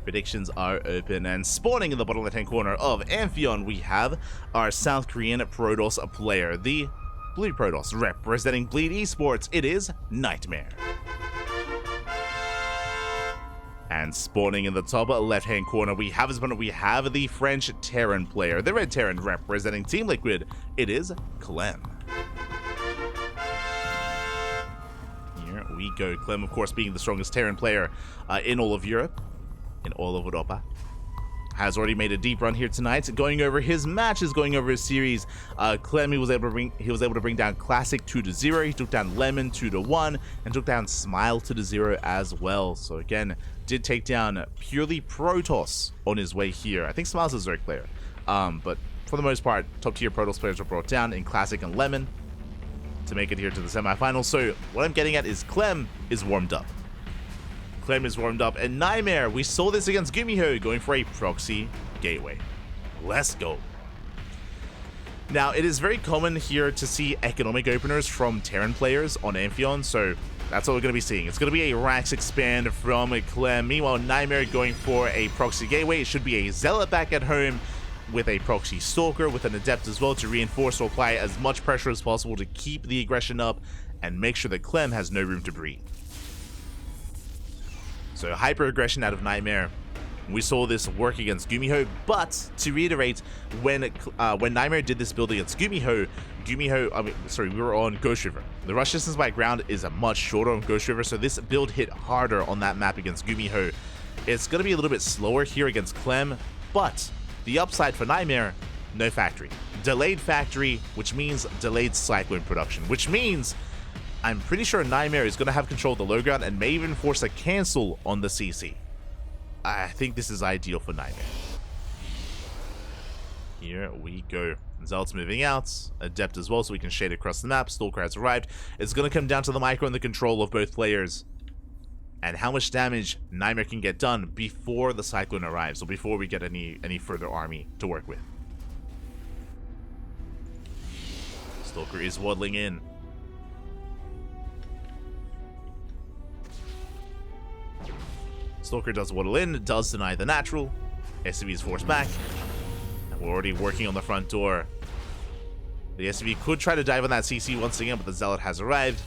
Predictions are open, and spawning in the bottom left-hand corner of Amphion, we have our South Korean Protoss player, the Blue Protoss, representing Bleed Esports. It is NightMare. And spawning in the top left-hand corner, we have the French Terran player, the Red Terran, representing Team Liquid. It is Clem. Here we go. Clem, of course, being the strongest Terran player in all of Europe, in all of Europa, has already made a deep run here tonight, going over his matches, going over his series. Clem, he was able to bring down Classic 2-0. He took down Lemon 2-1, and took down Smile 2-0 as well. So again, did take down purely Protoss on his way here. I think Smile's a Zerg player, but for the most part, top tier Protoss players were brought down in Classic and Lemon to make it here to the semifinals. So what I'm getting at is Clem is warmed up. Clem is warmed up, and NightMare, we saw this against Gumiho, going for a proxy gateway. Let's go. Now, it is very common here to see economic openers from Terran players on Amphion, so that's what we're going to be seeing. It's going to be a Rax expand from Clem. Meanwhile, NightMare going for a proxy gateway. It should be a Zealot back at home with a proxy Stalker, with an Adept as well to reinforce or apply as much pressure as possible to keep the aggression up and make sure that Clem has no room to breathe. So hyper aggression out of NightMare. We saw this work against Gumiho, but to reiterate, when NightMare did this build against Gumiho, we were on Ghost River. The rush distance by ground is a much shorter on Ghost River, so this build hit harder on that map against Gumiho. It's going to be a little bit slower here against Clem, but the upside for NightMare, no factory. Delayed factory, which means delayed Cyclone production, which means I'm pretty sure NightMare is going to have control of the low ground and may even force a cancel on the CC. I think this is ideal for NightMare. Here we go. Zealot's moving out. Adept as well, so we can shade across the map. Stalker has arrived. It's going to come down to the micro and the control of both players, and how much damage NightMare can get done before the Cyclone arrives, or before we get any further army to work with. Stalker is waddling in. Stalker does waddle in, does deny the natural. SCV is forced back. And we're already working on the front door. The SCV could try to dive on that CC once again, but the Zealot has arrived.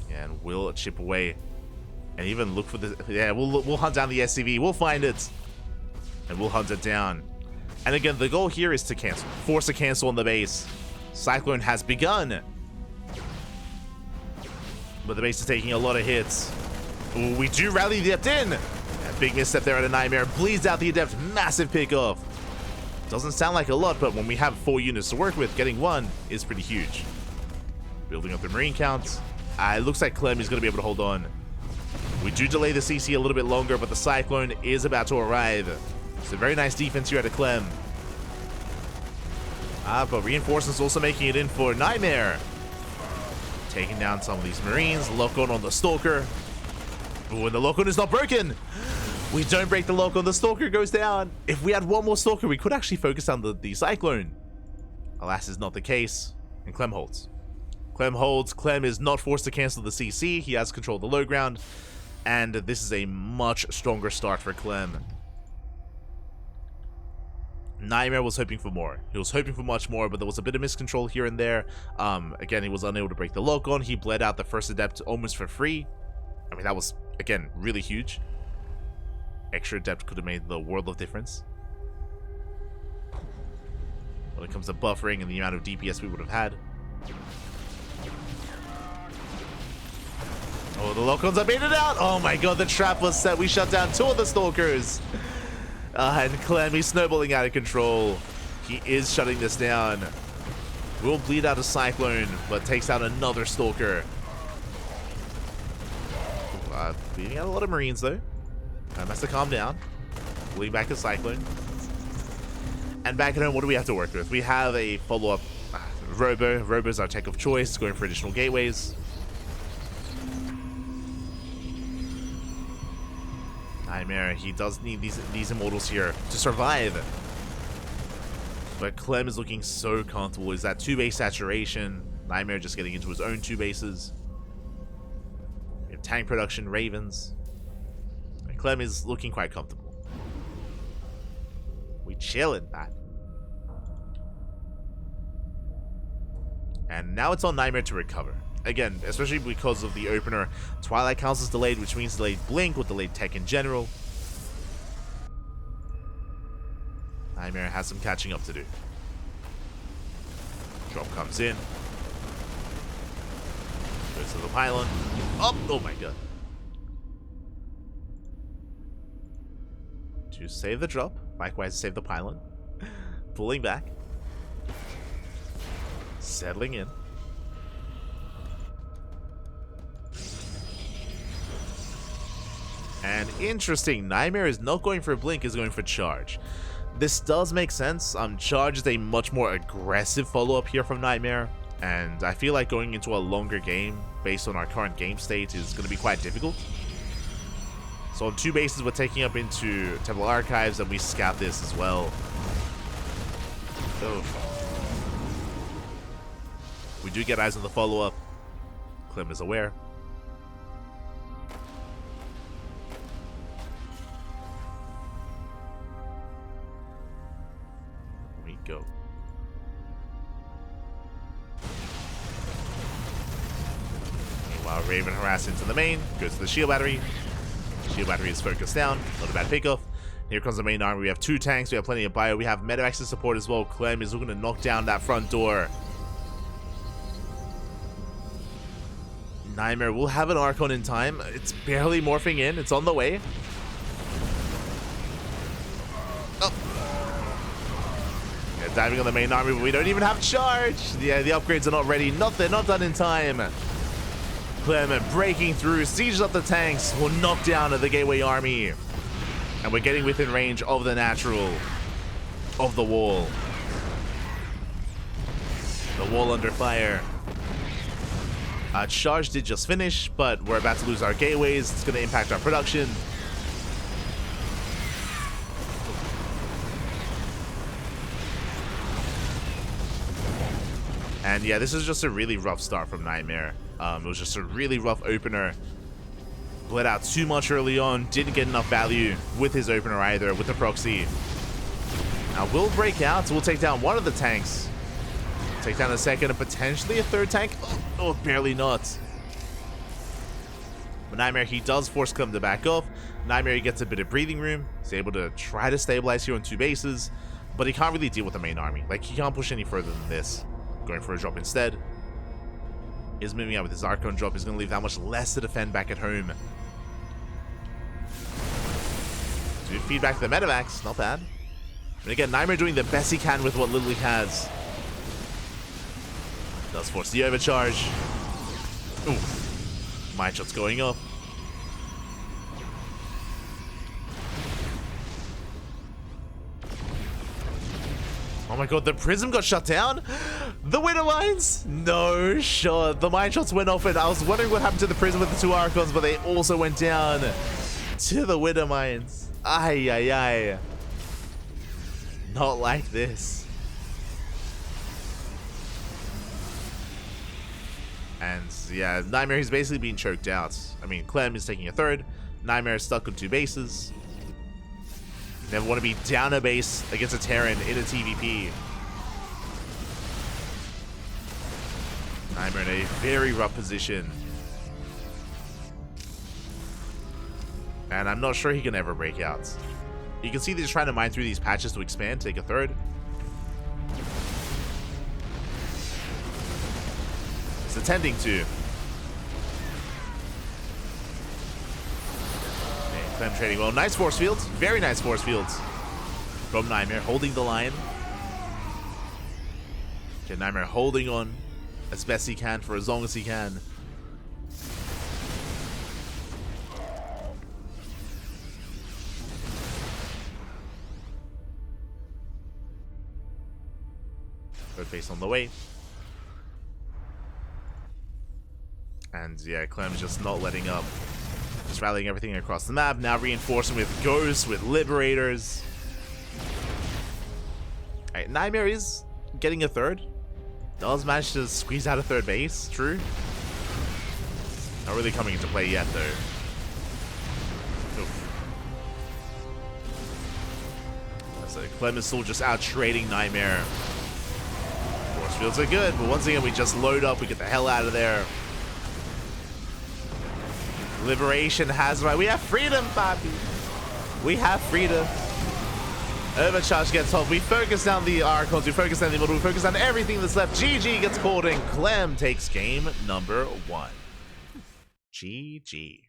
And we'll chip away. And even look for the... Yeah, we'll hunt down the SCV. We'll find it. And we'll hunt it down. And again, the goal here is to cancel. Force a cancel on the base. Cyclone has begun. But the base is taking a lot of hits. Ooh, we do rally the Adept in. A big misstep there at a NightMare. Bleeds out the Adept. Massive pick off. Doesn't sound like a lot, but when we have 4 units to work with, getting 1 is pretty huge. Building up the Marine counts. It looks like Clem is going to be able to hold on. We do delay the CC a little bit longer, but the Cyclone is about to arrive. So very nice defense here at a Clem. But Reinforcements also making it in for NightMare. Taking down some of these Marines. Lock on the Stalker. Ooh, and the lock-on is not broken. We don't break the lock-on. The Stalker goes down. If we had 1 more Stalker, we could actually focus on the Cyclone. Alas, is not the case. And Clem holds. Clem holds. Clem is not forced to cancel the CC. He has control of the low ground. And this is a much stronger start for Clem. NightMare was hoping for more. He was hoping for much more, but there was a bit of miscontrol here and there. Again, he was unable to break the lock-on. He bled out the first Adept almost for free. I mean, that was, again, really huge. Extra Adept could have made the world of difference when it comes to buffering and the amount of DPS we would have had. Oh, the lock-ons are baited out. Oh my god, the trap was set. We shut down 2 of the Stalkers. And Clem, he's snowballing out of control. He is shutting this down. Will bleed out a Cyclone, but takes out another Stalker. Bleeding out a lot of Marines, though. Has to calm down. Bleeding back a Cyclone. And back at home, what do we have to work with? We have a follow-up Robo. Robo's our tech of choice, going for additional gateways. NightMare, he does need these Immortals here to survive. But Clem is looking so comfortable. Is that 2-base saturation? NightMare just getting into his own 2 bases. We have tank production, Ravens. And Clem is looking quite comfortable. We chillin', man. And now it's on NightMare to recover. Again, especially because of the opener. Twilight counts as delayed, which means delayed blink or delayed tech in general. NightMare has some catching up to do. Drop comes in. Goes to the pylon. Oh my god. To save the drop. Likewise to save the pylon. Pulling back. Settling in. And interesting, NightMare is not going for blink, is going for charge. This does make sense. Charge is a much more aggressive follow-up here from NightMare, and I feel like going into a longer game based on our current game state is going to be quite difficult. So on 2 bases, we're taking up into Temple Archives, and we scout this as well. Oh. We do get eyes on the follow-up. Clem is aware. We go. Meanwhile, Raven harassed into the main, goes to the shield battery. Shield battery is focused down, not a bad pickoff. Here comes the main army. We have 2 tanks, we have plenty of bio, we have medevacs to support as well. Clem is looking to knock down that front door. NightMare will have an Archon in time. It's barely morphing in. It's on the way. Oh. Yeah, diving on the main army, but we don't even have charge. Yeah, the upgrades are not ready. They're not done in time. Clem breaking through, sieges up the tanks, will knock down the Gateway army. And we're getting within range of the natural of the wall. The wall under fire. Charge did just finish, but we're about to lose our gateways. It's going to impact our production. And yeah, this is just a really rough start from NightMare. It was just a really rough opener. Bled out too much early on. Didn't get enough value with his opener either, with the proxy. Now we'll break out. We'll take down one of the tanks. Take down a second and potentially a third tank. Oh, barely not. But NightMare, he does force Clem to back off. NightMare, he gets a bit of breathing room. He's able to try to stabilize here on 2 bases, but he can't really deal with the main army. Like, he can't push any further than this. Going for a drop instead. He's moving out with his Archon drop. He's going to leave that much less to defend back at home. Dude, feedback to the medevacs. Not bad. And again, NightMare doing the best he can with what little he has. Does force the overcharge. Ooh. Mind shot's going up. Oh my god, the prism got shut down? The winter mines? No shot. The mine shots went off, and I was wondering what happened to the prism with the 2 Archons, but they also went down to the winter mines. Ay, ay, ay. Not like this. And yeah, NightMare is basically being choked out. I mean, Clem is taking a third. NightMare is stuck on 2 bases. Never want to be down a base against a Terran in a TvP. NightMare in a very rough position. And I'm not sure he can ever break out. You can see they're trying to mine through these patches to expand, take a third. Attending to. Okay, Clem trading well. Nice force fields. Very nice force fields from NightMare, holding the line. Okay, NightMare holding on as best he can for as long as he can. Third base on the way. And yeah, Clem's just not letting up. Just rallying everything across the map. Now reinforcing with Ghosts, with Liberators. Alright, NightMare is getting a third. Does manage to squeeze out a third base, true. Not really coming into play yet, though. Oof. So Clem is still just out trading NightMare. Force fields are good, but once again, we just load up. We get the hell out of there. Liberation has right. We have freedom, Bobby. We have freedom. Overcharge gets hold. We focus down the Archons. We focus down the middle. We focus on everything that's left. GG gets called, and Clem takes game number 1. GG.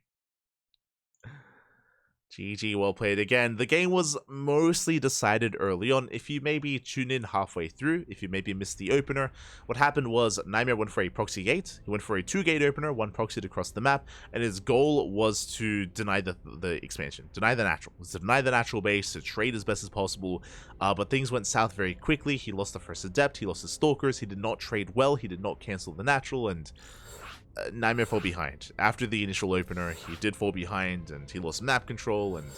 GG, well played again. The game was mostly decided early on. If you maybe tune in halfway through, if you maybe missed the opener, what happened was NightMare went for a proxy gate. He went for a 2-gate opener, 1 proxied across the map, and his goal was to deny the expansion, deny the natural. It was to deny the natural base, to trade as best as possible, but things went south very quickly. He lost the first Adept, he lost his Stalkers, he did not trade well, he did not cancel the natural, and NightMare fell behind. After the initial opener, he did fall behind, and he lost map control, and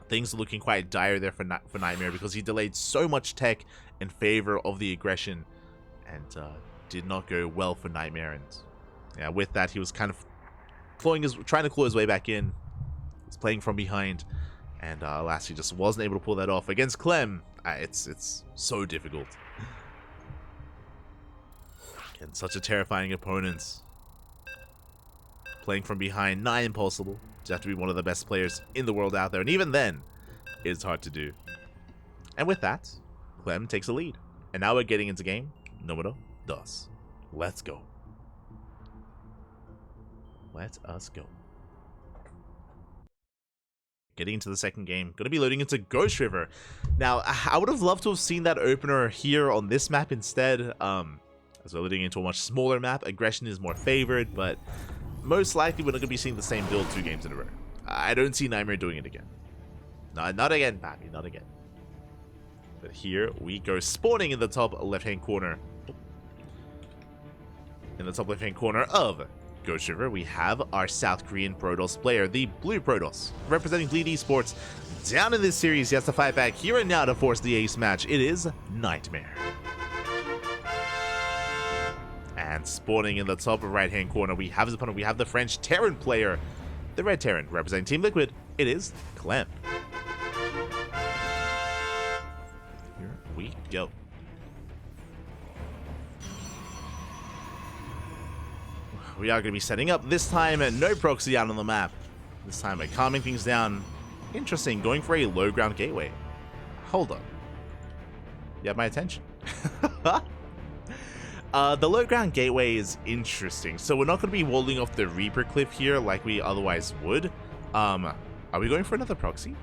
things are looking quite dire there for NightMare because he delayed so much tech in favor of the aggression, and did not go well for NightMare. And yeah, with that, he was kind of trying to claw his way back in. He's playing from behind, and alas, he just wasn't able to pull that off against Clem. It's so difficult. And such a terrifying opponent. Playing from behind, nigh impossible. You have to be one of the best players in the world out there, and even then, it's hard to do. And with that, Clem takes a lead. And now we're getting into game numero 2. Let's go. Let us go. Getting into the second game, going to be loading into Ghost River. Now, I would have loved to have seen that opener here on this map instead. As we're loading into a much smaller map, aggression is more favored, but most likely we're not going to be seeing the same build 2 games in a row. I don't see NightMare doing it again. No, not again, Pappy, not again. But here we go, spawning in the top left-hand corner. In the top left-hand corner of Ghost River, we have our South Korean Protoss player, the Blue Protoss, representing Bleed Esports. Down in this series, he has to fight back here and now to force the ace match. It is NightMare. And spawning in the top right-hand corner, we have his opponent. We have the French Terran player, the Red Terran, representing Team Liquid. It is Clem. Here we go. We are going to be setting up. This time, no proxy out on the map. This time, calming things down. Interesting, going for a low ground gateway. Hold up. You have my attention. The low ground gateway is interesting. So we're not going to be walling off the Reaper cliff here like we otherwise would. Are we going for another proxy?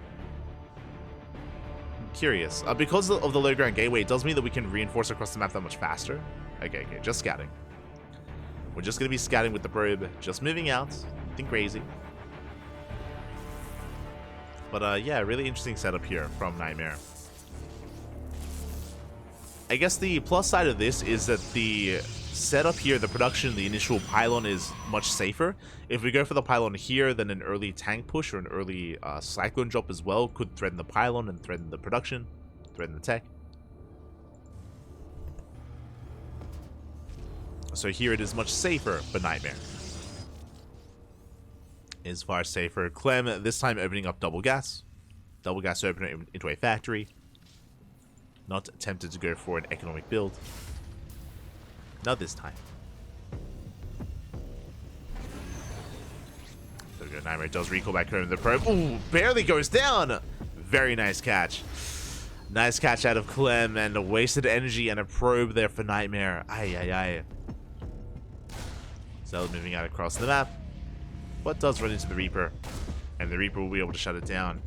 I'm curious. Because of the low ground gateway, it does mean that we can reinforce across the map that much faster. Okay, just scouting. We're just going to be scouting with the probe, just moving out, nothing crazy. But yeah, really interesting setup here from NightMare. I guess the plus side of this is that the setup here, the production, the initial pylon is much safer. If we go for the pylon here, then an early tank push or an early cyclone drop as well could threaten the pylon and threaten the production, threaten the tech. So here it is much safer for NightMare. Is far safer. Clem this time opening up double gas opener into a factory. Not tempted to go for an economic build. Not this time. There we go. NightMare does recall back home the probe. Ooh, barely goes down. Very nice catch. Nice catch out of Clem, and a wasted energy and a probe there for NightMare. Aye. Zealot moving out across the map, but does run into the Reaper, and the Reaper will be able to shut it down.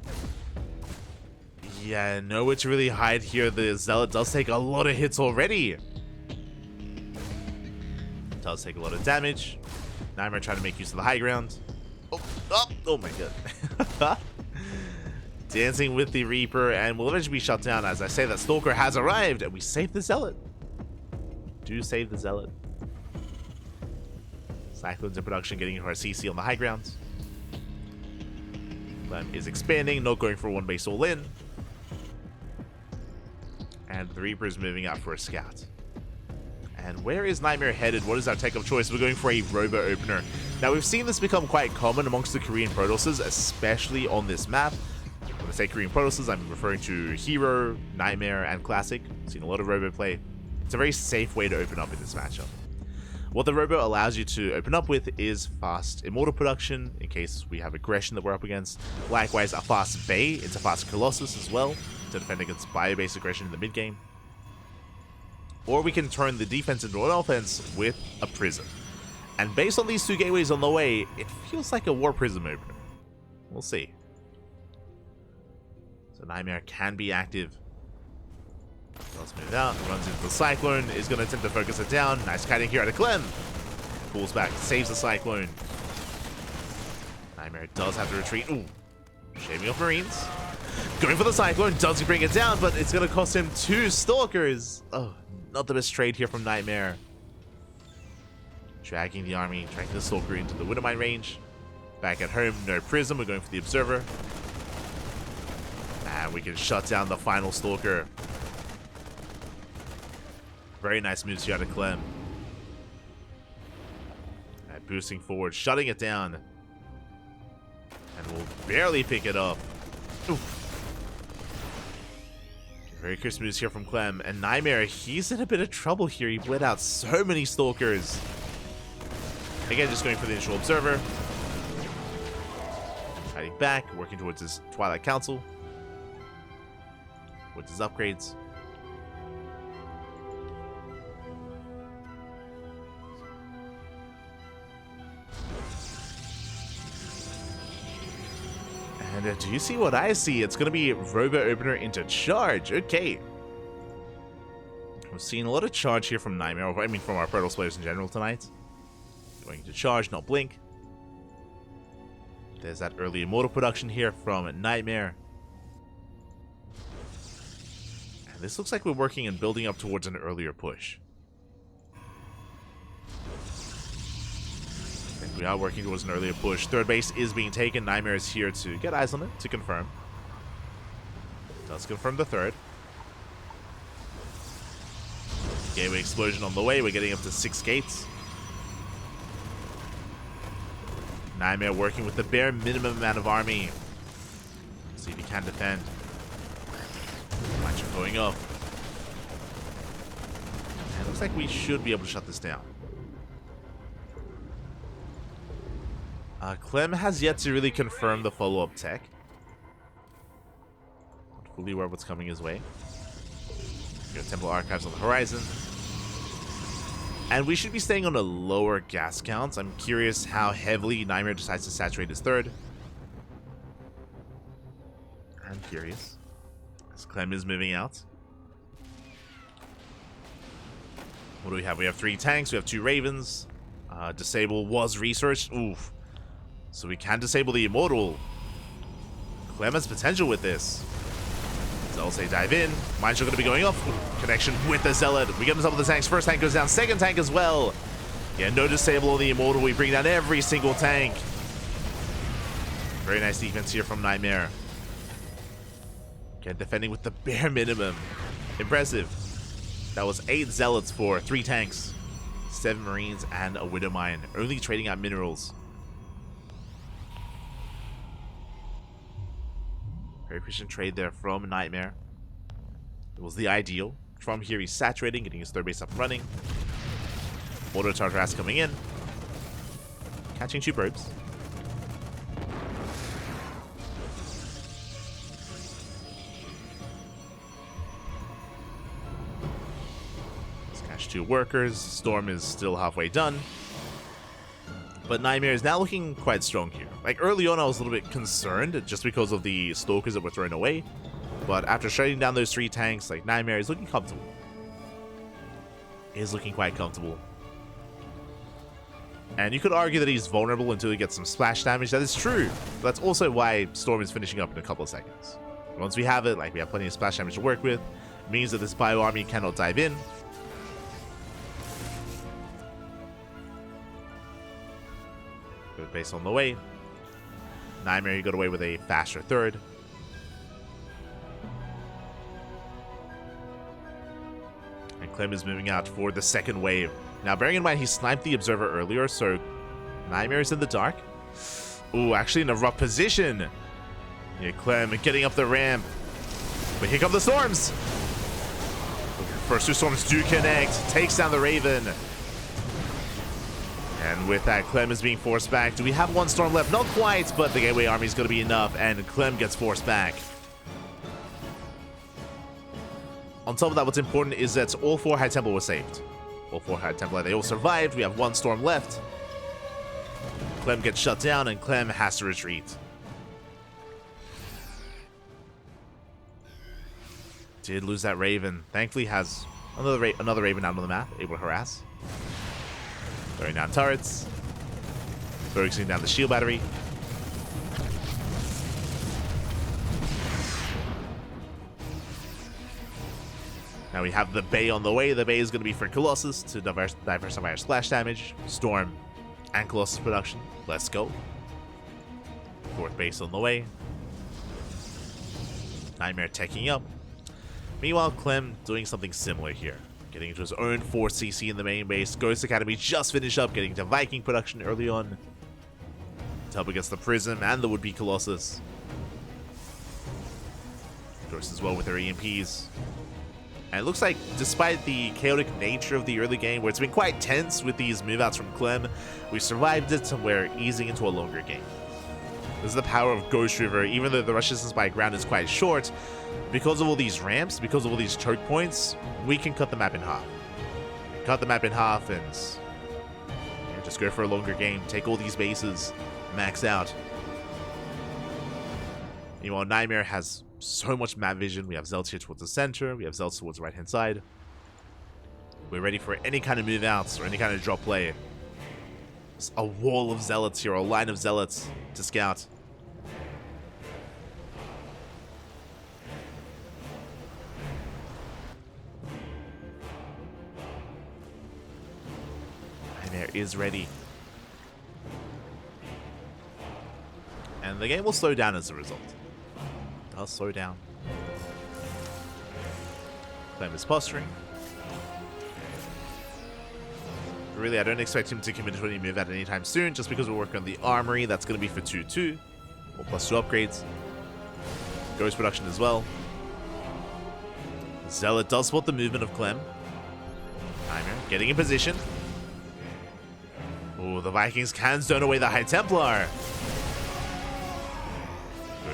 Yeah, nowhere to really hide here. The Zealot does take a lot of hits already. Does take a lot of damage. NightMare trying to make use of the high ground. Oh my god. Dancing with the Reaper, and will eventually be shut down. As I say, that Stalker has arrived, and we save the Zealot. Do save the Zealot. Cyclones in production, getting into our CC on the high ground. Clem is expanding, not going for one base all in. And the Reaper is moving out for a scout. And where is NightMare headed? What is our take of choice? We're going for a Robo opener. Now, we've seen this become quite common amongst the Korean Protosses, especially on this map. I say Korean Protosses, I'm referring to Hero, NightMare, and Classic. I've seen a lot of Robo play. It's a very safe way to open up in this matchup. What the Robo allows you to open up with is fast Immortal production, in case we have aggression that we're up against. Likewise, a fast Bay into fast Colossus as well, to defend against bio-based aggression in the mid-game. Or we can turn the defense into an offense with a Prism. And based on these two gateways on the way, it feels like a War Prism opener. We'll see. So NightMare can be active. Let's move out, runs into the Cyclone, is going to attempt to focus it down. Nice kiting here out of Clem. Pulls back, saves the Cyclone. NightMare does have to retreat. Ooh, shaving off Marines. Going for the Cyclone, does bring it down, but it's going to cost him 2 Stalkers. Oh, not the best trade here from NightMare. Dragging the army, dragging the Stalker into the Widowmine range. Back at home, no Prism, we're going for the Observer. And we can shut down the final Stalker. Very nice moves here out of Clem. And boosting forward, shutting it down. And we'll barely pick it up. Oof. Very crisp moves here from Clem. And NightMare, he's in a bit of trouble here. He bled out so many Stalkers. Again, just going for the initial Observer. Fighting back, working towards his Twilight Council. With his upgrades. And do you see what I see? It's going to be Robo Opener into Charge. Okay. We're seeing a lot of Charge here from NightMare. I mean, from our Protoss players in general tonight. Going to Charge, not Blink. There's that early Immortal production here from NightMare. And this looks like we're working and building up towards an earlier push. We are working towards an earlier push. Third base is being taken. NightMare is here to get eyes on it, to confirm. Does confirm the third. Gateway explosion on the way. We're getting up to 6 gates. NightMare working with the bare minimum amount of army. See if he can defend. Match going up. And it looks like we should be able to shut this down. Clem has yet to really confirm the follow-up tech. Not fully aware of what's coming his way. We got Temple Archives on the horizon. And we should be staying on a lower gas count. I'm curious how heavily NightMare decides to saturate his third. I'm curious. As Clem is moving out. What do we have? We have 3 tanks. We have 2 Ravens. Disable was researched. Oof. So we can disable the Immortal. Clem has potential with this. I'll say dive in. Mine Shield going to be going off. Ooh, connection with the Zealot. We get on top of the tanks. First tank goes down. Second tank as well. Yeah, no disable on the Immortal. We bring down every single tank. Very nice defense here from NightMare. Again, defending with the bare minimum. Impressive. That was 8 Zealots for 3 tanks, 7 Marines, and a Widowmine. Only trading out minerals. Very efficient trade there from NightMare. It was the ideal. From here, he's saturating, getting his third base up and running. Auto Tartaras coming in. Catching 2 probes. Let's catch 2 workers. Storm is still halfway done. But NightMare is now looking quite strong here. Like, early on, I was a little bit concerned just because of the Stalkers that were thrown away. But after shutting down those 3 tanks, like, NightMare is looking comfortable. Is looking quite comfortable. And you could argue that he's vulnerable until he gets some splash damage. That is true. But that's also why Storm is finishing up in a couple of seconds. Once we have it, like, we have plenty of splash damage to work with. It means that this bio army cannot dive in. Based on the way. NightMare, you got away with a faster third. And Clem is moving out for the second wave. Now, bearing in mind he sniped the Observer earlier, so NightMare is in the dark. Ooh, actually in a rough position. Yeah, Clem getting up the ramp. But here come the storms. First two storms do connect. Takes down the Raven. And with that, Clem is being forced back. Do we have one storm left? Not quite, but the Gateway Army is going to be enough, and Clem gets forced back. On top of that, what's important is that all 4 High Templar were saved. All 4 High Templar, they all survived. We have one storm left. Clem gets shut down, and Clem has to retreat. Did lose that Raven. Thankfully has another Raven out on the map, able to harass. Throwing down turrets. Focusing down the shield battery. Now we have the Bay on the way. The Bay is going to be for Colossus to diversify our splash damage, Storm, and Colossus production. Let's go. 4th base on the way. NightMare taking up. Meanwhile, Clem doing something similar here. Getting into his own 4 CC in the main base. Ghost Academy just finished up, getting to Viking production early on to help against the Prism and the would-be Colossus. Ghost as well with their EMPs. And it looks like, despite the chaotic nature of the early game, where it's been quite tense with these move-outs from Clem, we survived it, and we're easing into a longer game. This is the power of Ghost River. Even though the rush distance by ground is quite short, because of all these ramps, because of all these choke points, we can cut the map in half. Cut the map in half and just go for a longer game. Take all these bases, max out. Meanwhile, NightMare has so much map vision. We have Zealots here towards the center. We have Zealots towards the right-hand side. We're ready for any kind of move outs or any kind of drop play. Just a wall of Zealots here, or a line of Zealots to scout. NightMare is ready. And the game will slow down as a result. I'll slow down. Clem is posturing. Really, I don't expect him to commit to any move at any time soon, just because we're working on the armory. That's going to be for 2-2. Or +2 upgrades. Ghost production as well. Zealot does spot the movement of Clem. NightMare getting in position. Oh, the Vikings can stone away the High Templar.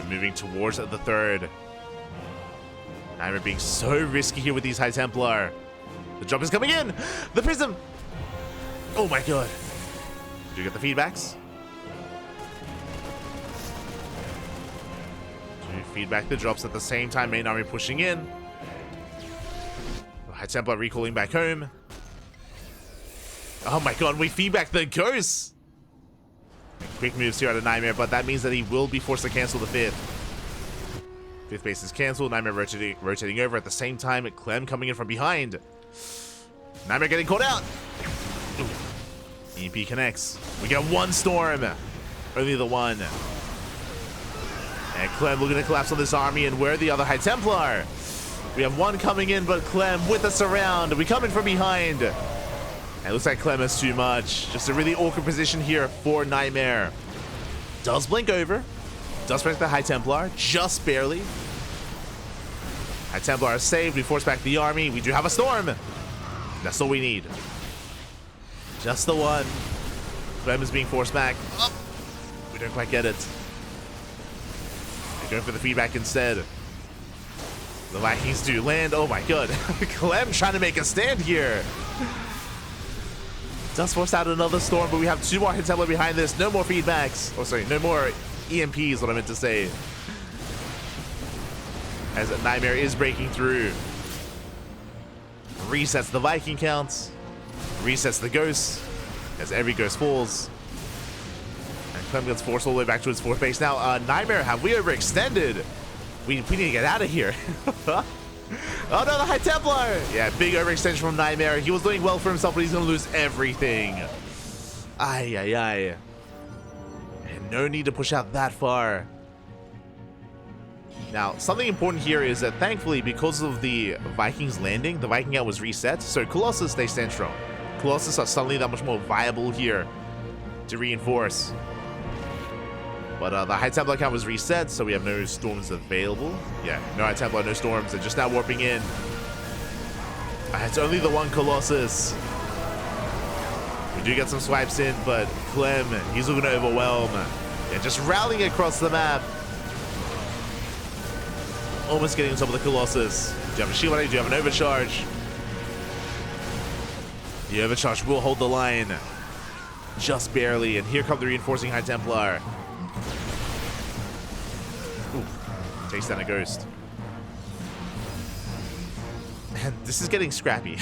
Moving towards the 3rd. NightMare being so risky here with these High Templar. The drop is coming in. The Prism. Oh my god. Do you get the feedbacks? Do you feedback the drops at the same time? Main army pushing in. High Templar recalling back home. Oh my god, we feedback the ghosts. Quick moves here out of NightMare, but that means that he will be forced to cancel the 5th. 5th base is cancelled. NightMare rotating over at the same time. Clem coming in from behind. NightMare getting caught out. Ooh. EMP connects. We got one storm. Only the one. And Clem looking to collapse on this army. And where are the other High Templar? We have one coming in, but Clem with a surround. We come in from behind. It looks like Clem has too much. Just a really awkward position here for NightMare. Does blink over. Does protect the High Templar, just barely. High Templar are saved. We force back the army. We do have a storm. That's all we need. Just the one. Clem is being forced back. Oh, we don't quite get it. We're going for the feedback instead. The Vikings do land. Oh my god. Clem trying to make a stand here. Does force out another storm, but we have 2 more High Templar behind this. No more feedbacks. Oh, sorry, no more EMPs, what I meant to say. As NightMare is breaking through. Resets the Viking counts. Resets the ghosts. As every ghost falls. And Clem gets forced all the way back to his 4th base. Now, NightMare, have we overextended? We need to get out of here. Oh no, the High Templar! Yeah, big overextension from NightMare. He was doing well for himself, but he's gonna lose everything. Ay, ay, ay. And no need to push out that far. Now, something important here is that thankfully, because of the Vikings landing, the Viking out was reset. So Colossus, they stand strong. Colossus are suddenly that much more viable here to reinforce. But the High Templar count was reset, so we have no storms available. Yeah, no High Templar, no storms. They're just now warping in. It's only the one Colossus. We do get some swipes in, but Clem, he's looking to overwhelm. Yeah, just rallying across the map. Almost getting on top of the Colossus. Do you have a shield ready? Do you have an overcharge? The overcharge will hold the line. Just barely. And here come the reinforcing High Templar. Ooh, takes down a ghost. Man, this is getting scrappy.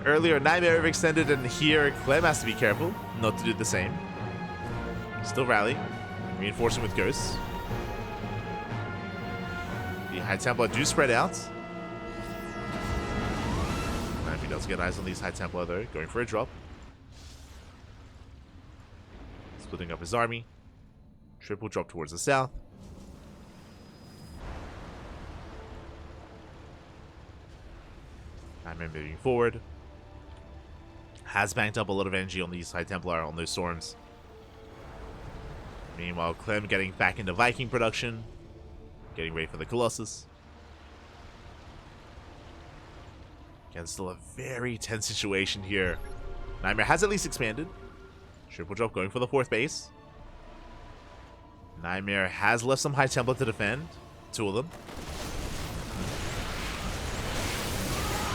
Earlier, NightMare overextended, and here Clem has to be careful not to do the same. Still rally. Reinforcing with ghosts. The High Templar do spread out. If he does get eyes on these High Templar, though, going for a drop. Splitting up his army. Triple drop towards the south. NightMare moving forward. Has banked up a lot of energy on these High Templar, on those storms. Meanwhile, Clem getting back into Viking production. Getting ready for the Colossus. Again, still a very tense situation here. NightMare has at least expanded. Triple drop going for the 4th base. NightMare has left some High Templar to defend. 2 of them.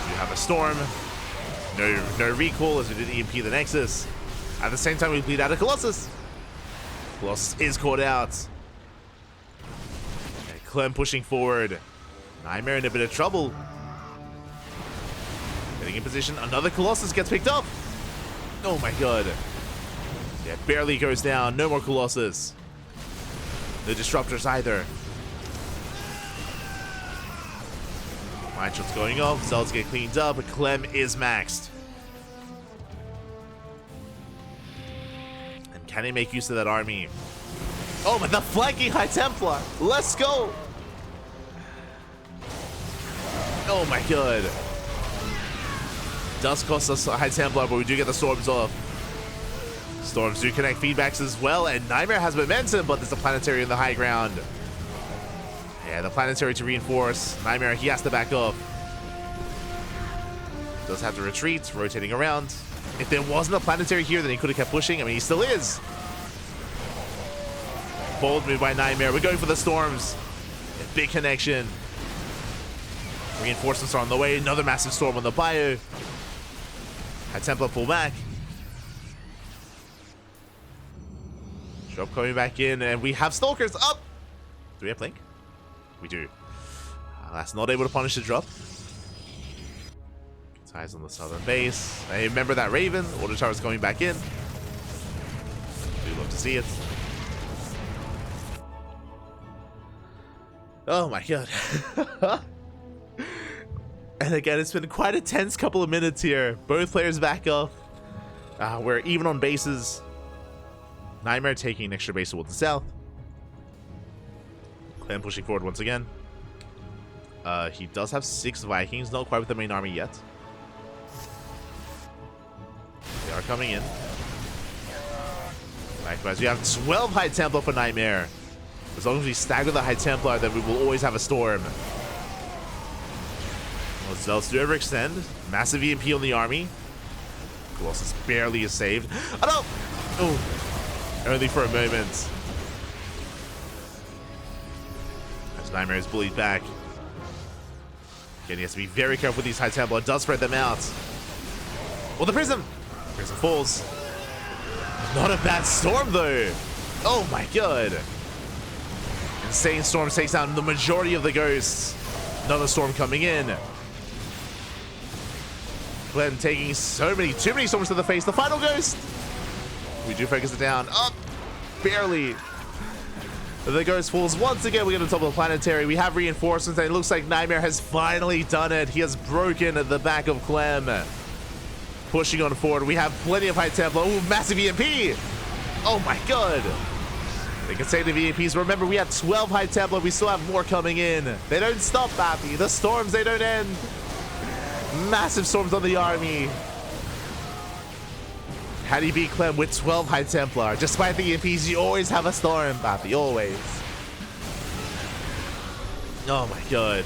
You have a storm. No recall as we did EMP the Nexus. At the same time, we bleed out a Colossus. Colossus is caught out. Okay, Clem pushing forward. NightMare in a bit of trouble. Getting in position. Another Colossus gets picked up. Oh my god. Yeah, barely goes down. No more Colossus. No disruptors either. Mind shots going off. Cells get cleaned up. But Clem is maxed. And can he make use of that army? Oh, but the flanking High Templar. Let's go. Oh my god. Does cost us a High Templar, but we do get the storms off. Storms do connect feedbacks as well, and NightMare has momentum, but there's a planetary in the high ground. Yeah, the planetary to reinforce. NightMare, he has to back up. Does have to retreat, rotating around. If there wasn't a planetary here, then he could have kept pushing. I mean, he still is. Bold move by NightMare. We're going for the storms. A big connection. Reinforcements are on the way. Another massive storm on the bio. High Templar pull back. Drop coming back in, and we have Stalkers up. Do we have Blink? We do. That's not able to punish the drop. Ties on the southern base. I remember that Raven. Order Tower's coming back in. Do love to see it. Oh my god. And again, it's been quite a tense couple of minutes here. Both players back up. We're even on bases. NightMare taking an extra base towards the south. Clem pushing forward once again. He does have 6 Vikings, not quite with the main army yet. They are coming in. Likewise, we have 12 High Templar for NightMare. As long as we stagger the High Templar, then we will always have a storm. Well, Zealots do overextend. Massive EMP on the army. Colossus barely is saved. Oh no! Oh, only for a moment. As NightMare is bullied back. Again, he has to be very careful with these High Templar. It does spread them out. Well, the Prism! Prism falls. Not a bad storm, though. Oh my god. Insane Storm takes down the majority of the ghosts. Another storm coming in. Clem taking too many storms to the face. The final ghost. We do focus it down. Up. Barely. The ghost falls once again. We get on top of the planetary. We have reinforcements, and it looks like NightMare has finally done it. He has broken the back of Clem. Pushing on forward. We have plenty of High Templar. Ooh, massive EMP. Oh my god. They can save the VAPs. Remember, we had 12 High Templar. We still have more coming in. They don't stop, Bappy. The storms, they don't end. Massive storms on the army. How do you beat Clem with 12 High Templar? Despite the EMPs, you always have a Storm, Papi. Always. Oh my god.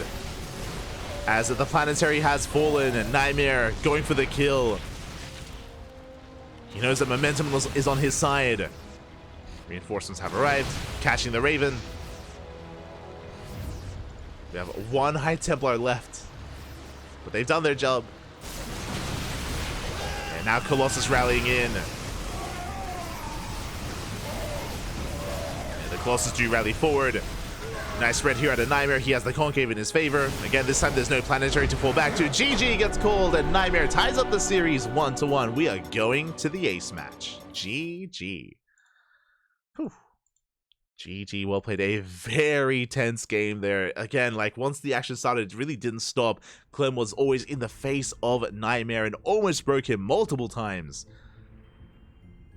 As the planetary has fallen and NightMare going for the kill. He knows that momentum is on his side. Reinforcements have arrived, catching the Raven. We have 1 High Templar left, but they've done their job. And now Colossus rallying in. And the Colossus do rally forward. Nice spread here out of NightMare. He has the concave in his favor. Again, this time there's no planetary to fall back to. GG gets called, and NightMare ties up the series 1-1. We are going to the ace match. GG. Whew. GG, well played. A very tense game there. Again, like, once the action started, it really didn't stop. Clem was always in the face of NightMare and almost broke him multiple times.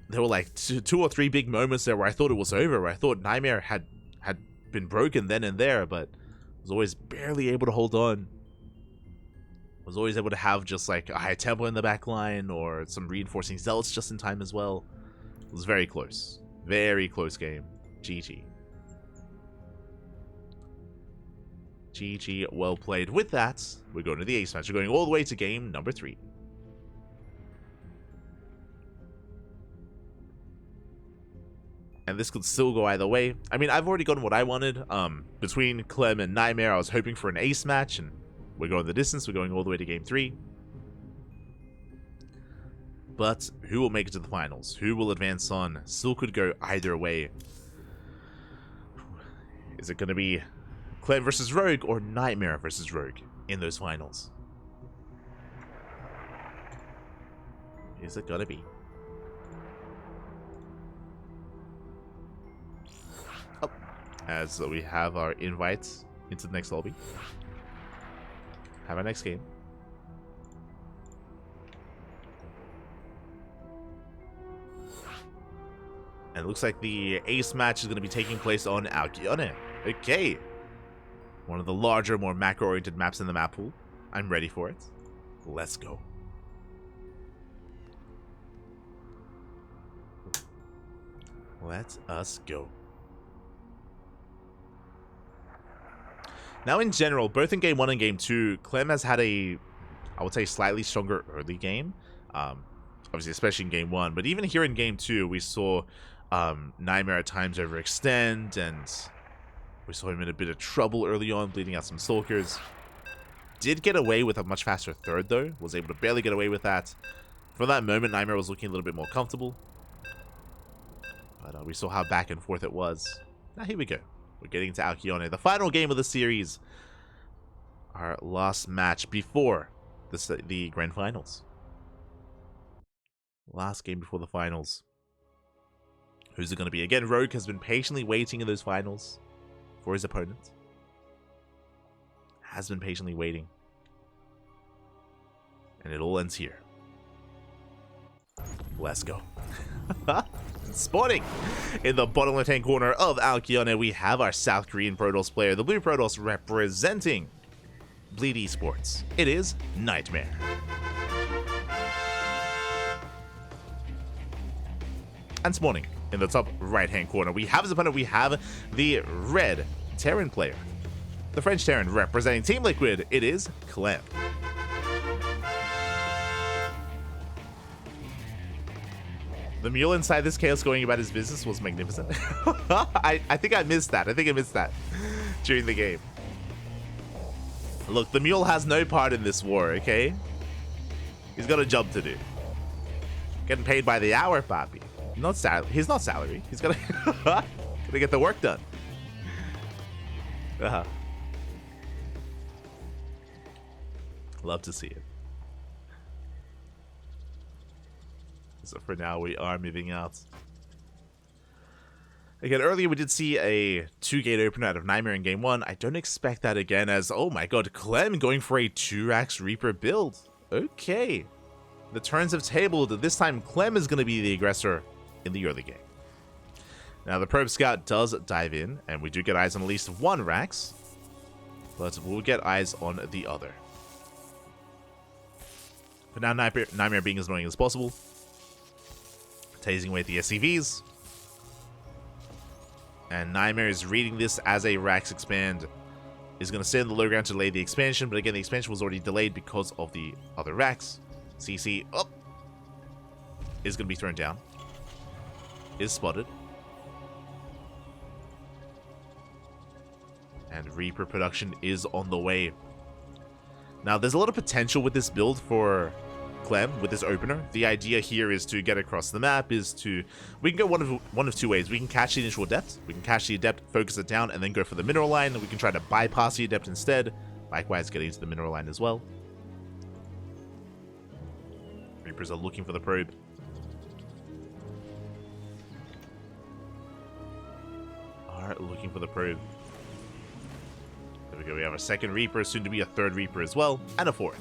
There were like two or three big moments there where I thought it was over, where I thought NightMare had been broken then and there, but was always barely able to hold on. Was always able to have just like a High Templar in the back line or some reinforcing zealots just in time as well. It was very close. Very close game. GG. GG, well played. With that, we're going to the ace match. We're going all the way to game number 3. And this could still go either way. I mean, I've already gotten what I wanted. Between Clem and NightMare, I was hoping for an ace match, and we're going the distance. We're going all the way to game 3. But who will make it to the finals? Who will advance on? Still could go either way. Is it going to be Clem versus Rogue or NightMare versus Rogue in those finals? Is it going to be? Oh, as we have our invites into the next lobby. Have our next game. And it looks like the ace match is going to be taking place on Alkyone. Okay. One of the larger, more macro-oriented maps in the map pool. I'm ready for it. Let's go. Let us go. Now, in general, both in Game 1 and Game 2, Clem has had a, I would say, slightly stronger early game. Obviously, especially in Game 1. But even here in Game 2, we saw NightMare at times overextend, and we saw him in a bit of trouble early on, bleeding out some Stalkers. Did get away with a much faster third, though. Was able to barely get away with that. From that moment, NightMare was looking a little bit more comfortable. But we saw how back and forth it was. Now, here we go. We're getting to Alkyone, the final game of the series. Our last match before the grand finals. Last game before the finals. Who's it going to be? Again, Rogue has been patiently waiting in those finals for his opponent. Has been patiently waiting. And it all ends here. Let's go. Spawning in the bottom left-hand corner of Alkyone, we have our South Korean Protoss player, the Blue Protoss representing Bleed Esports. It is NightMare. And spawning in the top right-hand corner, we have his opponent. We have the red Terran player, the French Terran representing Team Liquid. It is Clem. The mule inside this chaos going about his business was magnificent. I think I missed that. I think I missed that during the game. Look, the mule has no part in this war, okay? He's got a job to do. Getting paid by the hour, papi. Not salary. He's not salary. He's gotta get the work done. Love to see it. So for now, we are moving out. Again, earlier we did see a 2-gate opener out of NightMare in Game 1. I don't expect that again as, oh my god, Clem going for a 2-Rax Reaper build. Okay. The turns have tabled. This time, Clem is going to be the aggressor in the early game. Now, the Probe Scout does dive in, and we do get eyes on at least one Rax. But we'll get eyes on the other. For now, NightMare being as annoying as possible. Tasing away at the SCVs. And NightMare is reading this as a Rax expand. Is going to stay on the low ground to delay the expansion, but again, the expansion was already delayed because of the other Rax. CC up. Is going to be thrown down. Is spotted. And Reaper production is on the way. Now, there's a lot of potential with this build for Clem, with this opener. The idea here is to get across the map, we can go one of two ways. We can catch the initial Adept, we can catch the Adept, focus it down, and then go for the mineral line. We can try to bypass the Adept instead, likewise getting to the mineral line as well. Reapers are looking for the probe. Looking for the probe. There we go, we have a second Reaper, soon to be a third Reaper as well, and a fourth.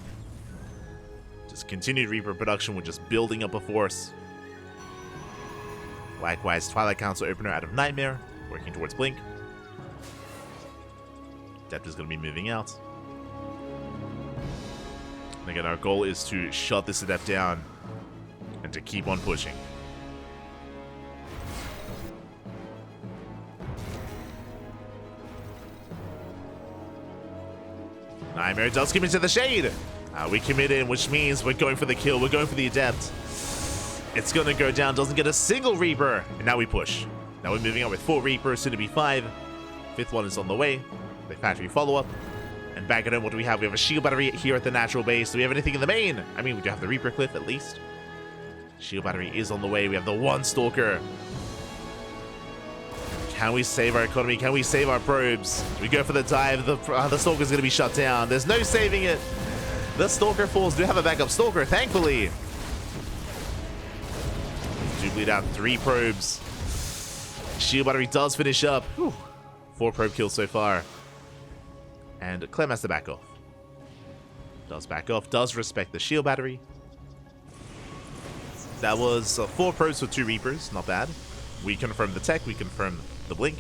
Just continued Reaper production with just building up a force. Likewise, Twilight Council opener out of NightMare, working towards Blink. Adept is going to be moving out. And again, our goal is to shut this Adept down and to keep on pushing. NightMare does commit to the shade. We commit in, which means we're going for the kill. We're going for the Adept. It's going to go down. Doesn't get a single Reaper. And now we push. Now we're moving on with 4 Reapers, soon to be 5. Fifth one is on the way. The factory follow-up. And back at home, what do we have? We have a shield battery here at the natural base. Do we have anything in the main? I mean, we do have the Reaper Cliff at least. Shield battery is on the way. We have the 1 Stalker. Can we save our economy? Can we save our probes? We go for the dive. The Stalker's going to be shut down. There's no saving it. The Stalker falls. Do have a backup Stalker, thankfully. Do bleed out 3 probes. Shield battery does finish up. Whew. 4 probe kills so far. And Clem has to back off. Does back off. Does respect the shield battery. That was 4 probes for 2 Reapers. Not bad. We confirmed the tech. We confirmed the blink.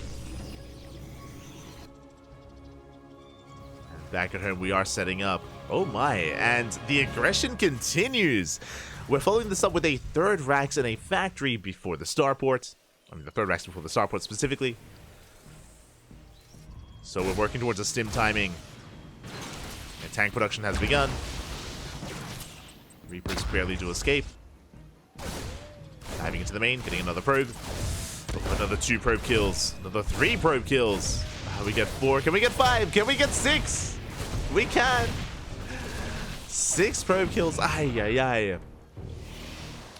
And back at home, we are setting up. Oh my, and the aggression continues. We're following this up with a 3rd Rax and a factory before the starport. I mean, the 3rd Rax before the starport specifically. So we're working towards a stim timing. And tank production has begun. Reapers barely do escape. Diving into the main, getting another probe. Another 2 probe kills. Another 3 probe kills. We get 4. Can we get 5? Can we get 6? We can. 6 probe kills. Ay, ay, ay.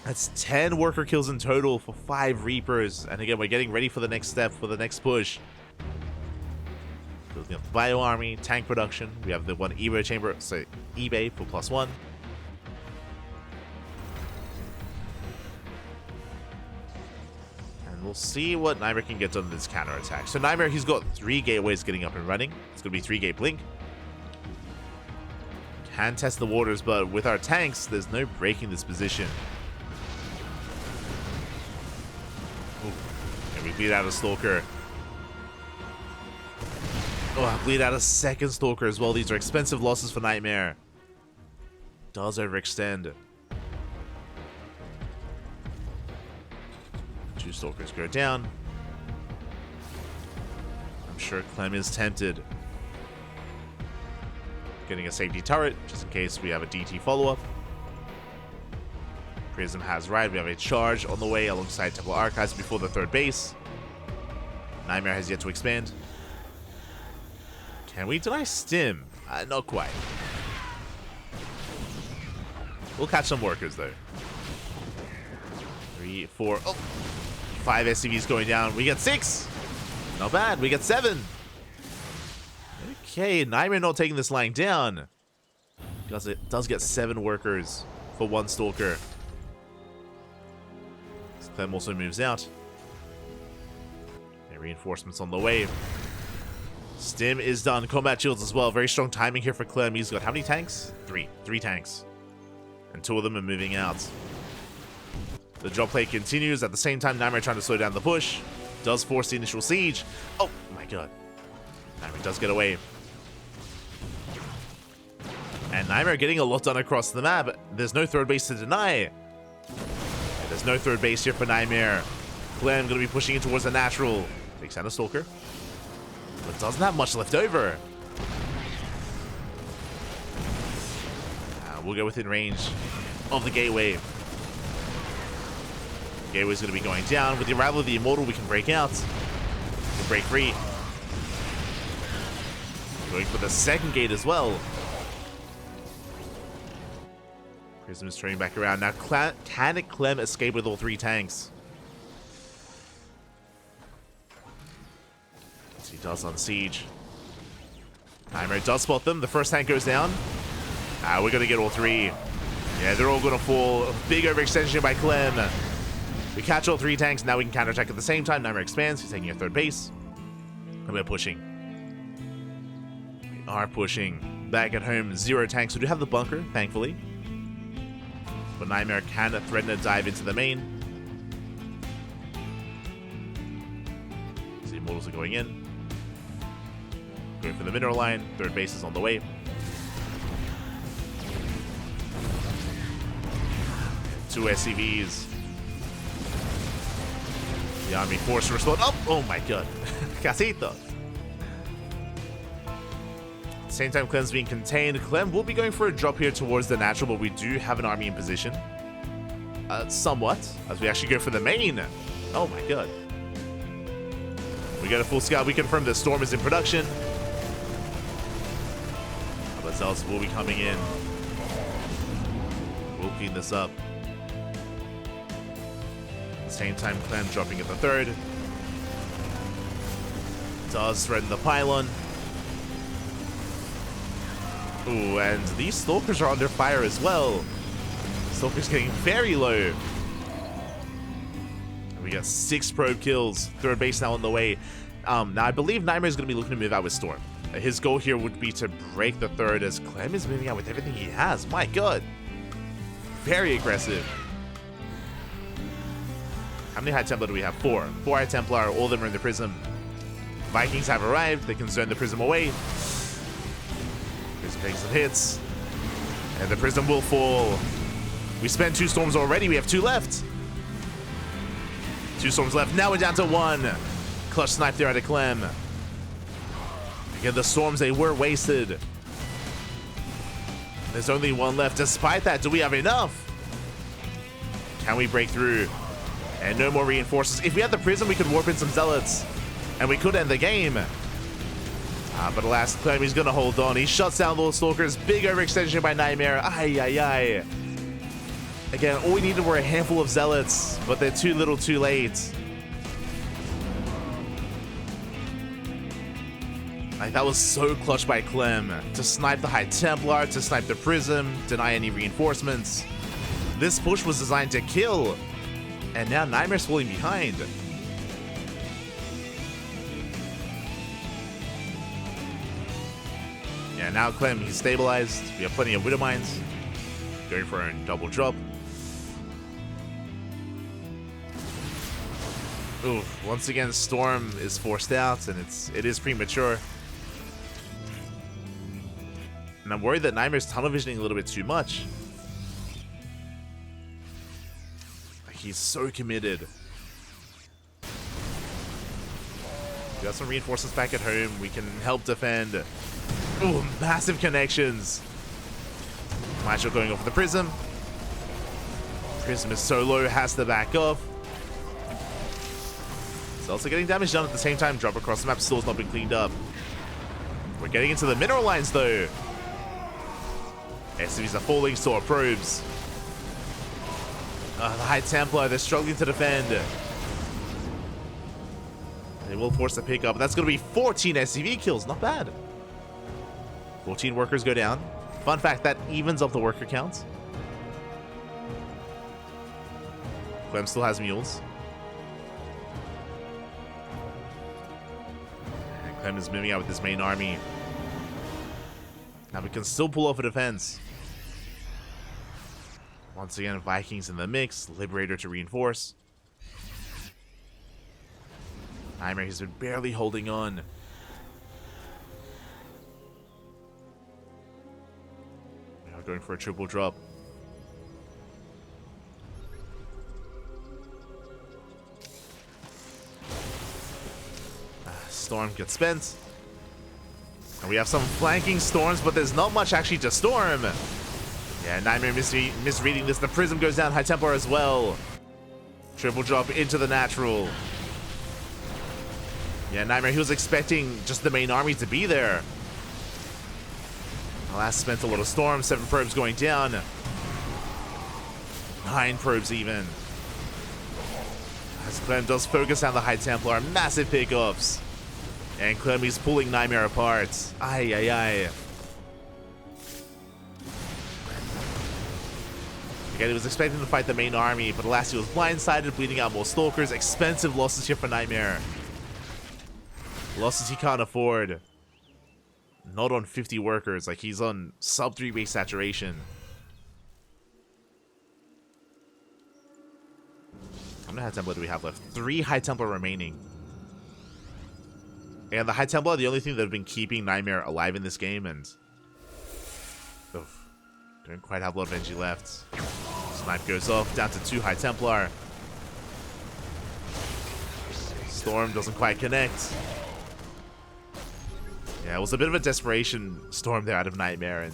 That's 10 worker kills in total for 5 Reapers. And again, we're getting ready for the next step, for the next push. Building up the bio army, tank production. We have the 1 eBay chamber, so eBay for +1. We'll see what NightMare can get done in this counterattack. So NightMare, he's got 3 gateways getting up and running. It's going to be 3 gate blink. Can test the waters, but with our tanks, there's no breaking this position. Ooh. And we bleed out a Stalker. Oh, I bleed out a 2nd Stalker as well. These are expensive losses for NightMare. Does overextend. 2 Stalkers go down. I'm sure Clem is tempted. Getting a safety turret, just in case we have a DT follow-up. Prism has ride. We have a charge on the way alongside Temple Archives before the 3rd base. NightMare has yet to expand. Can we deny Stim? Not quite. We'll catch some workers, though. 3, 4... Oh! 5 SCVs going down. We get 6. Not bad. We get 7. Okay, NightMare not taking this line down. Because it does get 7 workers for 1 Stalker. Clem also moves out. And reinforcements on the way. Stim is done. Combat shields as well. Very strong timing here for Clem. He's got how many tanks? 3. 3 tanks. And 2 of them are moving out. The drop play continues. At the same time, NightMare trying to slow down the push. Does force the initial siege. Oh my god. NightMare does get away. And NightMare getting a lot done across the map. There's no 3rd base to deny. There's no third base here for NightMare. Clem going to be pushing in towards the natural. Takes out a Stalker. But doesn't have much left over. We'll go within range of the gateway. Gateway's going to be going down. With the arrival of the Immortal, we can break out. We can break free. Going for the second gate as well. Prism is turning back around. Now, can Clem escape with all 3 tanks? As he does on Siege. NightMare does spot them. The first tank goes down. We're going to get all 3. Yeah, they're all going to fall. Big overextension by Clem. We catch all 3 tanks. Now we can counterattack at the same time. NightMare expands. He's taking a third base. And we're pushing. We are pushing. Back at home, 0 tanks. We do have the bunker, thankfully. But NightMare can threaten to dive into the main. The Immortals are going in. Going for the mineral line. Third base is on the way. 2 SCVs. The army forced to respond. Oh my god. Casito. At the same time, Clem's being contained. Clem will be going for a drop here towards the natural, but we do have an army in position. Somewhat. As we actually go for the main. Oh my god. We got a full scout. We confirm the storm is in production. But Zealots will be coming in. We'll clean this up. At the same time, Clem dropping at the third. Does threaten the pylon. Ooh, and these Stalkers are under fire as well. Stalker's getting very low. And we got 6 probe kills. Third base now on the way. Now, I believe NightMare is going to be looking to move out with Storm. His goal here would be to break the third as Clem is moving out with everything he has. My god. Very aggressive. How many High Templar do we have? 4. 4 High Templar. All of them are in the Prism. Vikings have arrived. They can zone the Prism away. Prism takes some hits. And the Prism will fall. We spent 2 storms already. We have 2 left. 2 storms left. Now we're down to 1. Clutch snipe there out of Clem. Again, the storms, they were wasted. There's only 1 left. Despite that, do we have enough? Can we break through? And no more reinforcements. If we had the Prism, we could warp in some Zealots. And we could end the game. But alas, Clem, he's going to hold on. He shuts down those Stalkers. Big overextension by NightMare. Ay, ay, ay. Again, all we needed were a handful of Zealots. But they're too little too late. Like, that was so clutch by Clem. To snipe the High Templar, to snipe the Prism, deny any reinforcements. This push was designed to kill. And now NightMare's falling behind. Yeah, now Clem, he's stabilized. We have plenty of Widow Mines. Going for a double drop. Oof, once again, Storm is forced out, and it is premature. And I'm worried that NightMare's tunnel visioning a little bit too much. He's so committed. We got some reinforcements back at home. We can help defend. Ooh, massive connections. Macho going off the Prism. Prism is so low, has to back off. It's also getting damage done at the same time. Drop across the map still has not been cleaned up. We're getting into the mineral lines though. SCVs are falling, so are probes. The High Templar, they're struggling to defend. They will force the pickup. That's going to be 14 SCV kills. Not bad. 14 workers go down. Fun fact, that evens up the worker count. Clem still has mules. And Clem is moving out with his main army. Now we can still pull off a defense. Once again, Vikings in the mix. Liberator to reinforce. NightMare has been barely holding on. We are going for a triple drop. Storm gets spent. And we have some flanking storms, but there's not much actually to storm. Yeah, NightMare misreading this. The Prism goes down, High Templar as well. Triple drop into the natural. Yeah, NightMare, he was expecting just the main army to be there. Alas, spent a lot of storms. 7 probes going down. 9 probes even. As Clem does focus on the High Templar. Massive pickups. And Clem is pulling NightMare apart. Ay, ay, ay. Again, he was expecting to fight the main army, but alas, he was blindsided, bleeding out more Stalkers. Expensive losses here for NightMare. Losses he can't afford. Not on 50 workers, like he's on sub 3 base saturation. How many High Templar do we have left? 3 High Templar remaining. And the High Templar are the only thing that have been keeping NightMare alive in this game, and don't quite have a lot of energy left. Snipe goes off, down to 2 High Templar. Storm doesn't quite connect. Yeah, it was a bit of a desperation storm there out of NightMare, and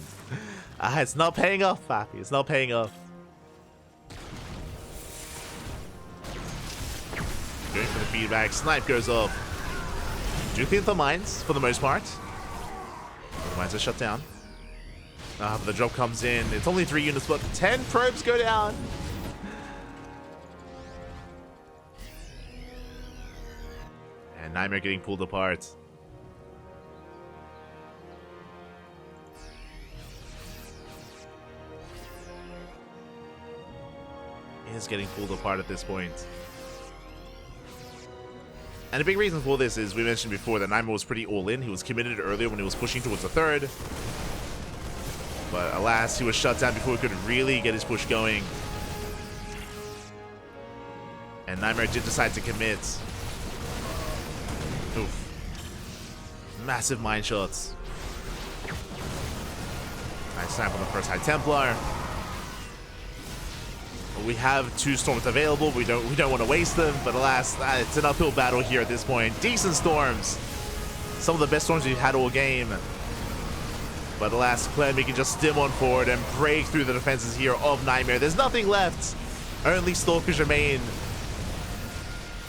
it's not paying off, Pappy. It's not paying off. Going for the feedback. Snipe goes off. Do clear the mines for the most part. The mines are shut down. But the drop comes in. It's only 3 units, but 10 probes go down. And NightMare getting pulled apart. Is getting pulled apart at this point. And a big reason for this is, we mentioned before that NightMare was pretty all-in. He was committed earlier when he was pushing towards the 3rd. But alas, he was shut down before he could really get his push going. And NightMare did decide to commit. Oof. Massive mine shots. Nice snap on the first High Templar. We have 2 storms available. We don't want to waste them, but alas, it's an uphill battle here at this point. Decent storms. Some of the best storms we've had all game. But alas, Clem, he can just stim on forward and break through the defenses here of NightMare. There's nothing left. Only Stalkers remain.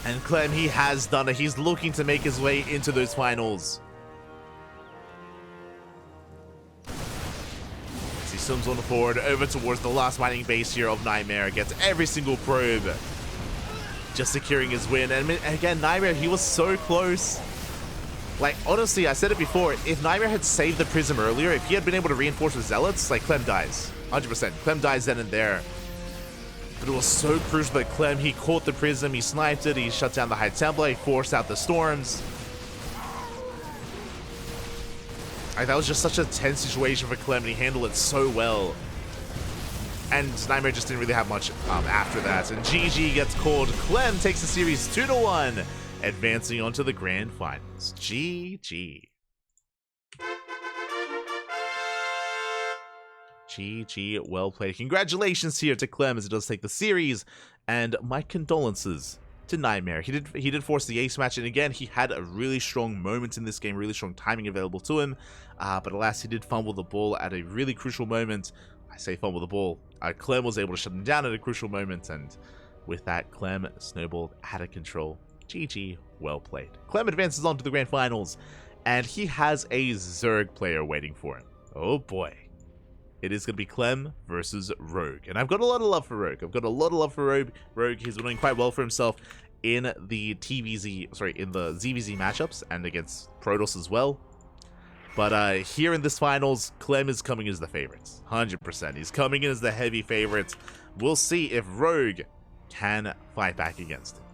And Clem, he has done it. He's looking to make his way into those finals. He swims on forward over towards the last mining base here of NightMare. Gets every single probe. Just securing his win. And again, NightMare, he was so close. Like, honestly, I said it before. If NightMare had saved the Prism earlier, if he had been able to reinforce with Zealots, like, Clem dies. 100%. Clem dies then and there. But it was so crucial that Clem, he caught the Prism, he sniped it, he shut down the High Templar, he forced out the storms. Like, that was just such a tense situation for Clem, and he handled it so well. And NightMare just didn't really have much after that. And GG gets called. Clem takes the series 2-1, advancing on to the grand finals. GG. GG, well played. Congratulations here to Clem as he does take the series, and my condolences to NightMare. He did force the ace match, and again, he had a really strong moment in this game, really strong timing available to him, but alas, he did fumble the ball at a really crucial moment. I say fumble the ball. Clem was able to shut him down at a crucial moment, and with that, Clem snowballed out of control. GG, well played. Clem advances on to the grand finals, and he has a Zerg player waiting for him. Oh boy. It is going to be Clem versus Rogue. And I've got a lot of love for Rogue. Rogue, he's been doing quite well for himself in the in the ZVZ matchups and against Protoss as well. But here in this finals, Clem is coming as the favorite. 100%. He's coming in as the heavy favorite. We'll see if Rogue can fight back against him.